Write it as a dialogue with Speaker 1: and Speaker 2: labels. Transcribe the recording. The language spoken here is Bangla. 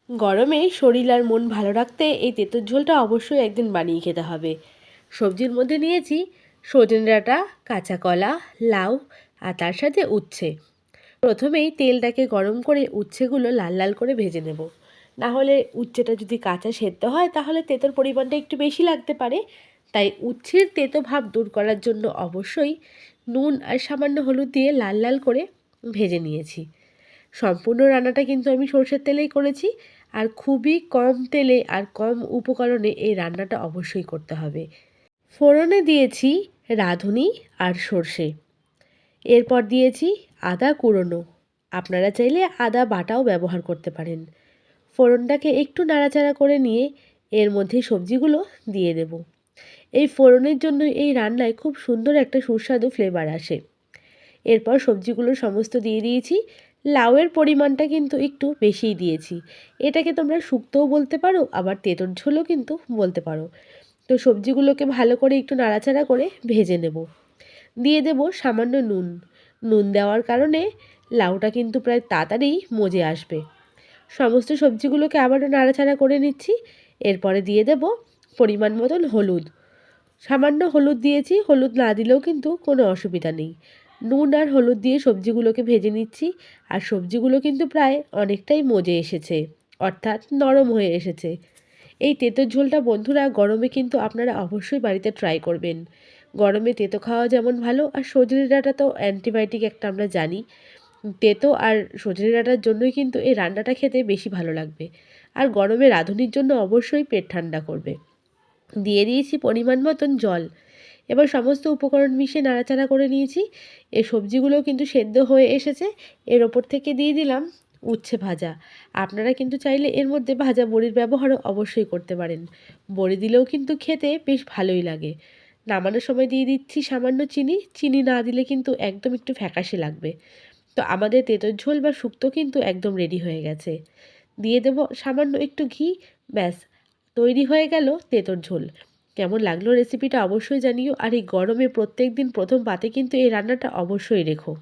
Speaker 1: গরমে শরীর আর মন ভালো রাখতে এই তেঁতুল ঝোলটা অবশ্যই একদিন বানিয়ে খেতে হবে। সবজির মধ্যে নিয়েছি সজনে ডাঁটা, কাঁচা কলা, লাউ আর তার সাথে উচ্ছে। প্রথমেই তেলটাকে গরম করে উচ্ছেগুলো লাল লাল করে ভেজে নেব। না হলে উচ্ছেটা যদি কাঁচা সেদ্ধ হয় তাহলে তেঁতোর পরিমাণটা একটু বেশি লাগতে পারে। তাই উচ্ছের তেঁতো ভাব দূর করার জন্য অবশ্যই নুন আর সামান্য হলুদ দিয়ে লাল লাল করে ভেজে নিয়েছি। সম্পূর্ণ রান্নাটা কিন্তু আমি সরষের তেলেই করেছি। আর খুবই কম তেলে আর কম উপকরণে এই রান্নাটা অবশ্যই করতে হবে। ফোড়নে দিয়েছি রাঁধুনি আর সর্ষে। এরপর দিয়েছি আদা কুড়োনো। আপনারা চাইলে আদা বাটাও ব্যবহার করতে পারেন। ফোড়নটাকে একটু নাড়াচাড়া করে নিয়ে এর মধ্যে সবজিগুলো দিয়ে দেব। এই ফোড়নের জন্য এই রান্নায় খুব সুন্দর একটা সুস্বাদু ফ্লেভার আসে। এরপর সবজিগুলো সমস্ত দিয়ে দিয়েছি। লাউয়ের পরিমাণটা কিন্তু একটু বেশিই দিয়েছি। এটাকে তোমরা শুক্তোও বলতে পারো, আবার তেঁতুল ঝোলও কিন্তু বলতে পারো। তো সবজিগুলোকে ভালো করে একটু নাড়াচাড়া করে ভেজে নেব। দিয়ে দেব সামান্য নুন। নুন দেওয়ার কারণে লাউটা কিন্তু প্রায় তাড়াতাড়ি মজে আসবে। সমস্ত সবজিগুলোকে আবারও নাড়াচাড়া করে নিচ্ছি। এরপরে দিয়ে দেব পরিমাণ মতন হলুদ। সামান্য হলুদ দিয়েছি, হলুদ না দিলেও কিন্তু কোনো অসুবিধা নেই। নুন আর হলুদ দিয়ে সবজিগুলোকে ভেজে নিচ্ছি। আর সবজিগুলো কিন্তু প্রায় অনেকটাই মজে এসেছে, অর্থাৎ নরম হয়ে এসেছে। এই তেঁতোর ঝোলটা বন্ধুরা গরমে কিন্তু আপনারা অবশ্যই বাড়িতে ট্রাই করবেন। গরমে তেঁতো খাওয়া যেমন ভালো, আর সজনে ডাঁটা তো অ্যান্টিবায়োটিক একটা আমরা জানি। তেঁতো আর সজনে ডাঁটার জন্যই কিন্তু এই রান্নাটা খেতে বেশি ভালো লাগবে। আর গরমে রাঁধুনির জন্য অবশ্যই পেট ঠান্ডা করবে। দিয়ে দিয়েছি পরিমাণ মতন জল। এবার সমস্ত উপকরণ মিশিয়ে নাড়াচাড়া করে নিয়েছি। এই সবজিগুলোও কিন্তু সেদ্ধ হয়ে এসেছে। এর ওপর থেকে দিয়ে দিলাম উচ্ছে ভাজা। আপনারা কিন্তু চাইলে এর মধ্যে ভাজা বড়ির ব্যবহারও অবশ্যই করতে পারেন। বড়ি দিলেও কিন্তু খেতে বেশ ভালোই লাগে। নামানোর সময় দিয়ে দিচ্ছি সামান্য চিনি। চিনি না দিলে কিন্তু একদম একটু ফ্যাকাশে লাগবে। তো আমাদের তেঁতুল ঝোল বা শুক্তো কিন্তু একদম রেডি হয়ে গেছে। দিয়ে দেব সামান্য একটু ঘি। ব্যাস, তৈরি হয়ে গেল তেঁতুল ঝোল। কেমন লাগলো রেসিপিটা অবশ্যই জানিও। আর এই গরমে প্রত্যেক দিন প্রথম পাতে কিন্তু এই রান্নাটা অবশ্যই রেখো।